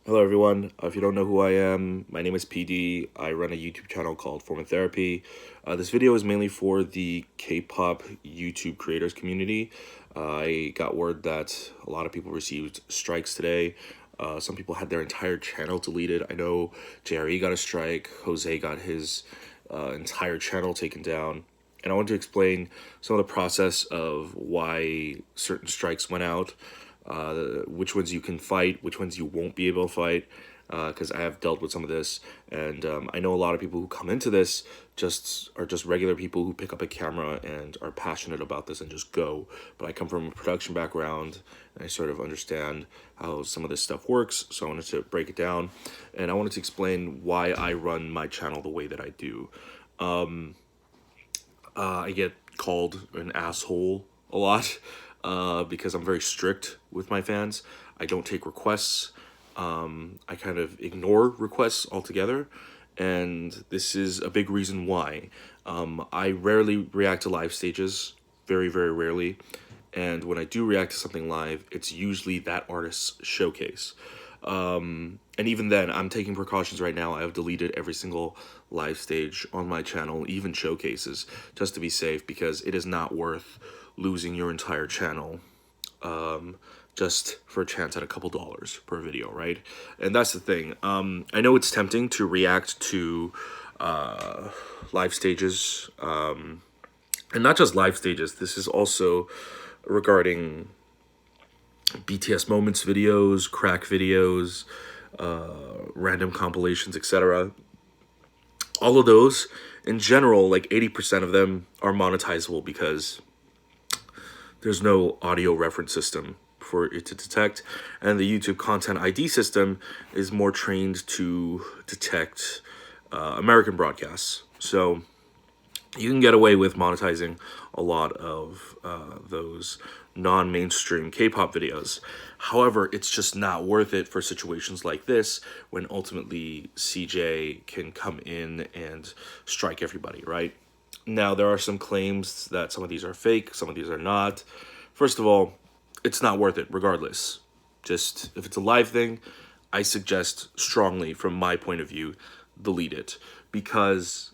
Hello, everyone. If you don't know who I am, my name is PD. I run a YouTube channel called Form of Therapy. This video is mainly for the K-pop YouTube creators community. I got word that a lot of people received strikes today. Some people had their entire channel deleted. I know JRE got a strike. Jose got his entire channel taken down. And I want to explain some of the process of why certain strikes went out, which ones you can fight, which ones you won't be able to fight, because I have dealt with some of this, and I know a lot of people who come into this are just regular people who pick up a camera and are passionate about this and just go. But I come from a production background, and I sort of understand how some of this stuff works, so I wanted to break it down, and I wanted to explain why I run my channel the way that I do. I get called an asshole a lot because I'm very strict with my fans. I don't take requests. I kind of ignore requests altogether. And this is a big reason why. I rarely react to live stages, very, very rarely. And when I do react to something live, it's usually that artist's showcase. And even then, I'm taking precautions right now. I have deleted every single live stage on my channel, even showcases, just to be safe, because it is not worth losing your entire channel just for a chance at a couple dollars per video, right? And that's the thing. I know it's tempting to react to live stages, and not just live stages. This is also regarding BTS Moments videos, crack videos, random compilations, etc. All of those, in general, like 80% of them are monetizable because there's no audio reference system for it to detect, and the YouTube Content ID system is more trained to detect American broadcasts. So you can get away with monetizing a lot of those non-mainstream K-pop videos. However, it's just not worth it for situations like this when ultimately CJ can come in and strike everybody, right? Now, there are some claims that some of these are fake, some of these are not. First of all, it's not worth it regardless. Just if it's a live thing, I suggest strongly, from my point of view, delete it, because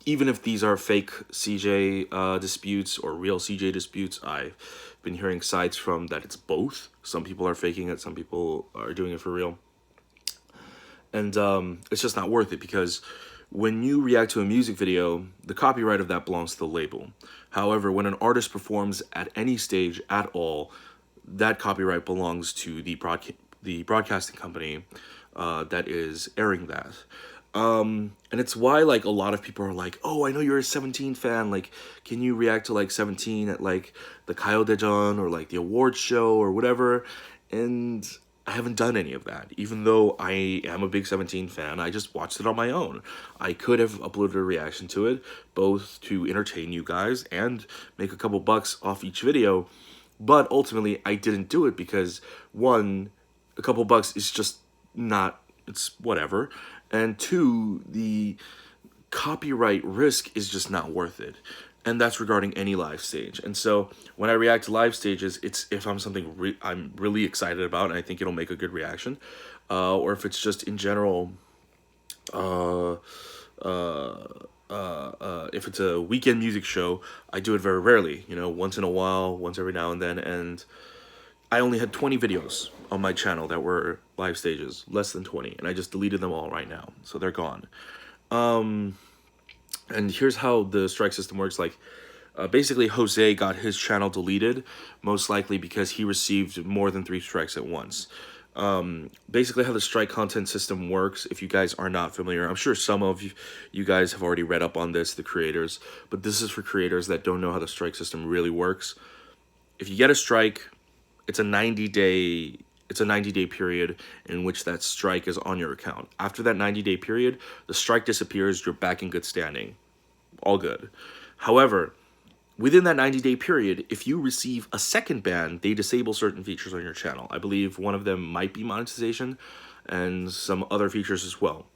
even if these are fake CJ disputes or real CJ disputes, I've been hearing sides from that it's both. Some people are faking it, some people are doing it for real. And it's just not worth it, because when you react to a music video, the copyright of that belongs to the label. However, when an artist performs at any stage at all, that copyright belongs to the broadcasting company that is airing that. And it's why, like, a lot of people are like, oh, I know you're a 17 fan, like, can you react to like 17 at like the Kyle Dejon or like the awards show or whatever? And I haven't done any of that. Even though I am a big 17 fan, I just watched it on my own. I could have uploaded a reaction to it, both to entertain you guys and make a couple bucks off each video. But ultimately, I didn't do it because, one, a couple bucks is just not, it's whatever. And two, the copyright risk is just not worth it. And that's regarding any live stage. And so when I react to live stages, it's if I'm something I'm really excited about and I think it'll make a good reaction, or if it's just in general, uh, if it's a weekend music show, I do it very rarely. You know, once in a while, once every now and then, and I only had 20 videos on my channel that were live stages, less than 20, and I just deleted them all right now, so they're gone. And here's how the strike system works. Like, basically, Jose got his channel deleted, most likely because he received more than 3 strikes at once. Basically, how the strike content system works, if you guys are not familiar, I'm sure some of you guys have already read up on this, the creators, but this is for creators that don't know how the strike system really works. If you get a strike, it's a 90-day period in which that strike is on your account. After that 90-day period, the strike disappears, you're back in good standing. All good. However, within that 90-day period, if you receive a second ban, they disable certain features on your channel. I believe one of them might be monetization and some other features as well.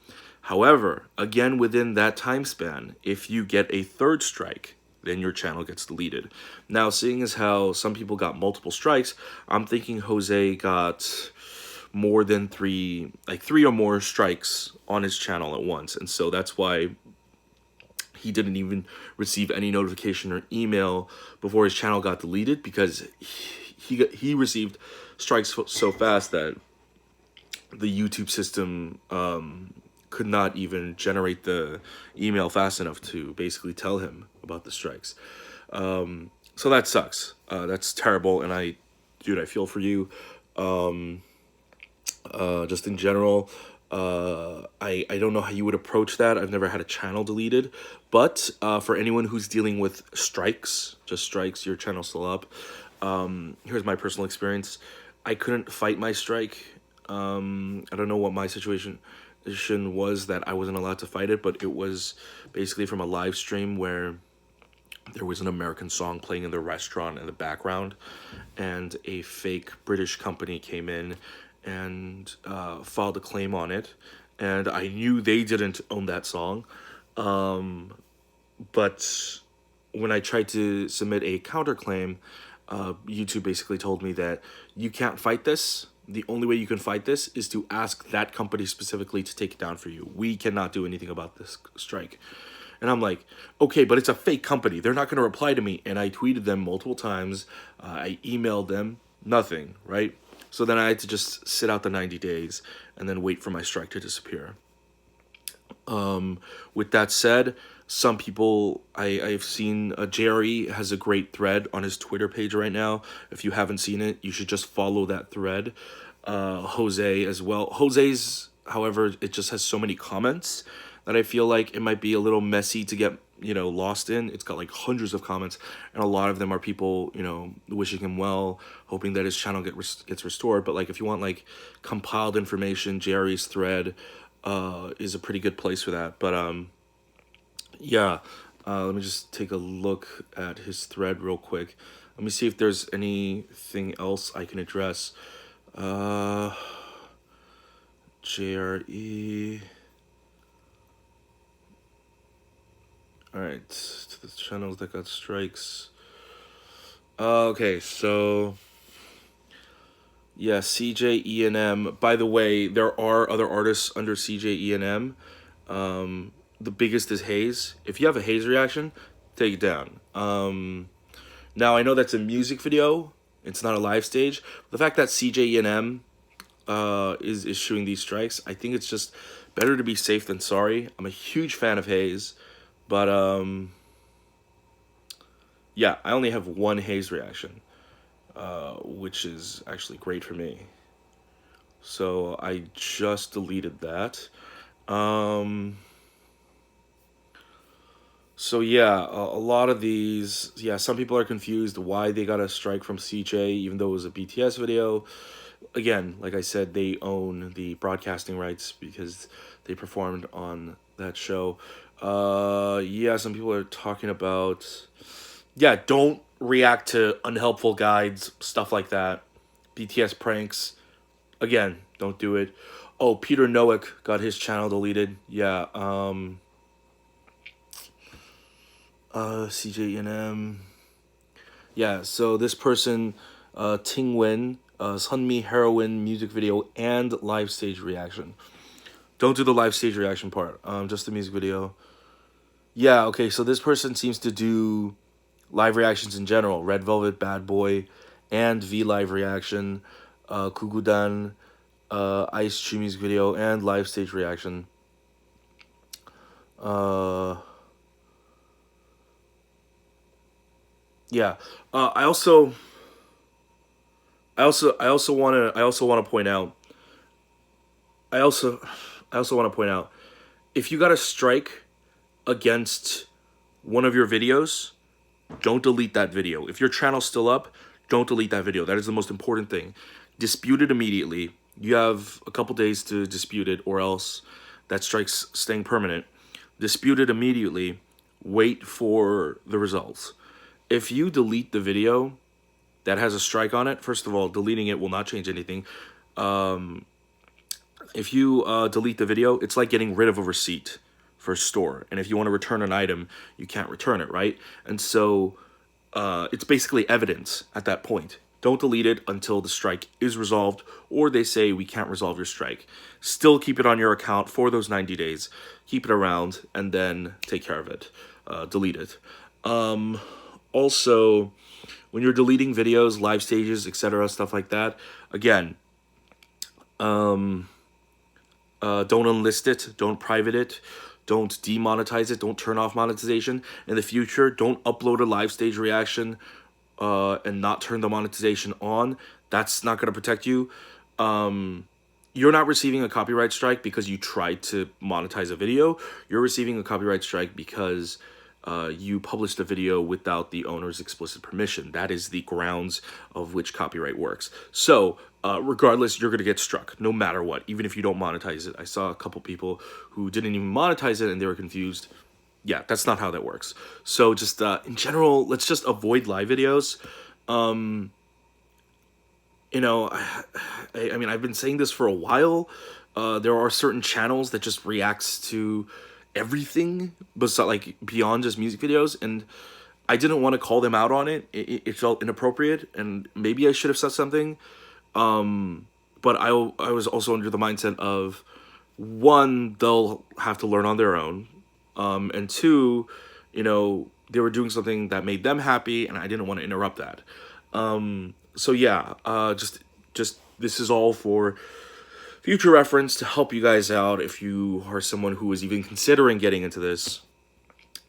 However, again, within that time span, if you get a third strike, then your channel gets deleted. Now, seeing as how some people got multiple strikes, I'm thinking Jose got more than three or more strikes on his channel at once. And so that's why he didn't even receive any notification or email before his channel got deleted, because he received strikes so fast that the YouTube system could not even generate the email fast enough to basically tell him about the strikes. So that sucks. That's terrible, and I feel for you. Just in general, I don't know how you would approach that. I've never had a channel deleted, but for anyone who's dealing with strikes, just strikes, your channel's still up. Here's my personal experience. I couldn't fight my strike. I don't know what my situation was that I wasn't allowed to fight it, but it was basically from a live stream where there was an American song playing in the restaurant in the background, and a fake British company came in and filed a claim on it, and I knew they didn't own that song, but when I tried to submit a counterclaim, YouTube basically told me that you can't fight this. The only way you can fight this is to ask that company specifically to take it down for you. We cannot do anything about this strike. And I'm like, okay, but it's a fake company. They're not going to reply to me. And I tweeted them multiple times. I emailed them. Nothing, right? So then I had to just sit out the 90 days and then wait for my strike to disappear. With that said, some people, I've seen, Jerry has a great thread on his Twitter page right now. If you haven't seen it, you should just follow that thread. Jose as well. Jose's, however, it just has so many comments that I feel like it might be a little messy to get, lost in. It's got like hundreds of comments, and a lot of them are people, wishing him well, hoping that his channel gets restored. But like, if you want like compiled information, Jerry's thread is a pretty good place for that. But yeah, let me just take a look at his thread real quick. Let me see if there's anything else I can address. JRE. Alright, to the channels that got strikes. Okay, so yeah, CJENM. By the way, there are other artists under CJENM. The biggest is Haze. If you have a Haze reaction, take it down. Now I know that's a music video. It's not a live stage. The fact that CJENM is issuing these strikes, I think it's just better to be safe than sorry. I'm a huge fan of Haze, but yeah, I only have one Haze reaction, which is actually great for me. So I just deleted that. So yeah, a lot of these, yeah, some people are confused why they got a strike from CJ, even though it was a BTS video. Again, like I said, they own the broadcasting rights because they performed on that show. Yeah, some people are talking about, yeah, don't react to unhelpful guides, stuff like that. BTS pranks, again, don't do it. Oh, Peter Nowick got his channel deleted. Yeah, CJNM. Yeah, so this person, Ting Wen, Sunmi Heroine music video and live stage reaction. Don't do the live stage reaction part, just the music video. Yeah, okay, so this person seems to do live reactions in general. Red Velvet, Bad Boy, and V Live reaction, Kugudan, Ice Chi music video, and live stage reaction. Yeah, I also want to point out. I also want to point out, if you got a strike against one of your videos, don't delete that video. If your channel's still up, don't delete that video. That is the most important thing. Dispute it immediately. You have a couple days to dispute it, or else that strike's staying permanent. Dispute it immediately. Wait for the results. If you delete the video that has a strike on it, first of all, deleting it will not change anything. If you delete the video, it's like getting rid of a receipt for a store. And if you want to return an item, you can't return it, right? And so it's basically evidence at that point. don't delete it until the strike is resolved, or they say we can't resolve your strike. Still keep it on your account for those 90 days. Keep it around, and then take care of it. Delete it. Also, when you're deleting videos, live stages, etc., stuff like that, again, don't unlist it, don't private it, don't demonetize it, don't turn off monetization. In the future, don't upload a live stage reaction and not turn the monetization on. That's not going to protect you. You're not receiving a copyright strike because you tried to monetize a video. You're receiving a copyright strike because you published a video without the owner's explicit permission. That is the grounds of which copyright works. So regardless, you're going to get struck no matter what, even if you don't monetize it. I saw a couple people who didn't even monetize it and they were confused. Yeah, that's not how that works. So just in general, let's just avoid live videos. You know, I mean, I've been saying this for a while. There are certain channels that just reacts to everything, but like beyond just music videos, and I didn't want to call them out on it. It felt inappropriate, and maybe I should have said something. But I was also under the mindset of, one, they'll have to learn on their own, and two, you know, they were doing something that made them happy, and I didn't want to interrupt that. So yeah, just this is all for future reference to help you guys out if you are someone who is even considering getting into this.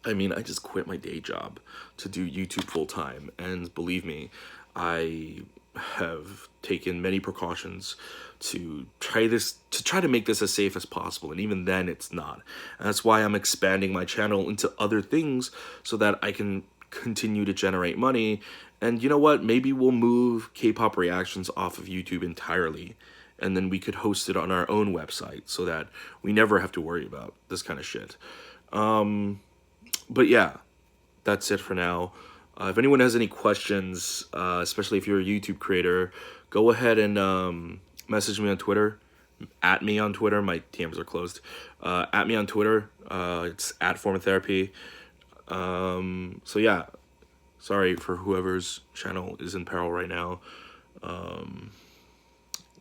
I mean, I just quit my day job to do YouTube full time, and believe me, I have taken many precautions to try to make this as safe as possible, and even then it's not. And that's why I'm expanding my channel into other things so that I can continue to generate money. And you know what, maybe we'll move K-pop reactions off of YouTube entirely, and then we could host it on our own website so that we never have to worry about this kind of shit. But yeah, that's it for now. If anyone has any questions, especially if you're a YouTube creator, go ahead and message me on Twitter. At me on Twitter. My DMs are closed. At me on Twitter. It's at Form of Therapy. So yeah, sorry for whoever's channel is in peril right now.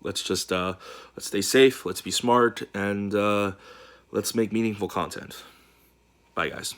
Let's just let's stay safe. Let's be smart, and let's make meaningful content. Bye, guys.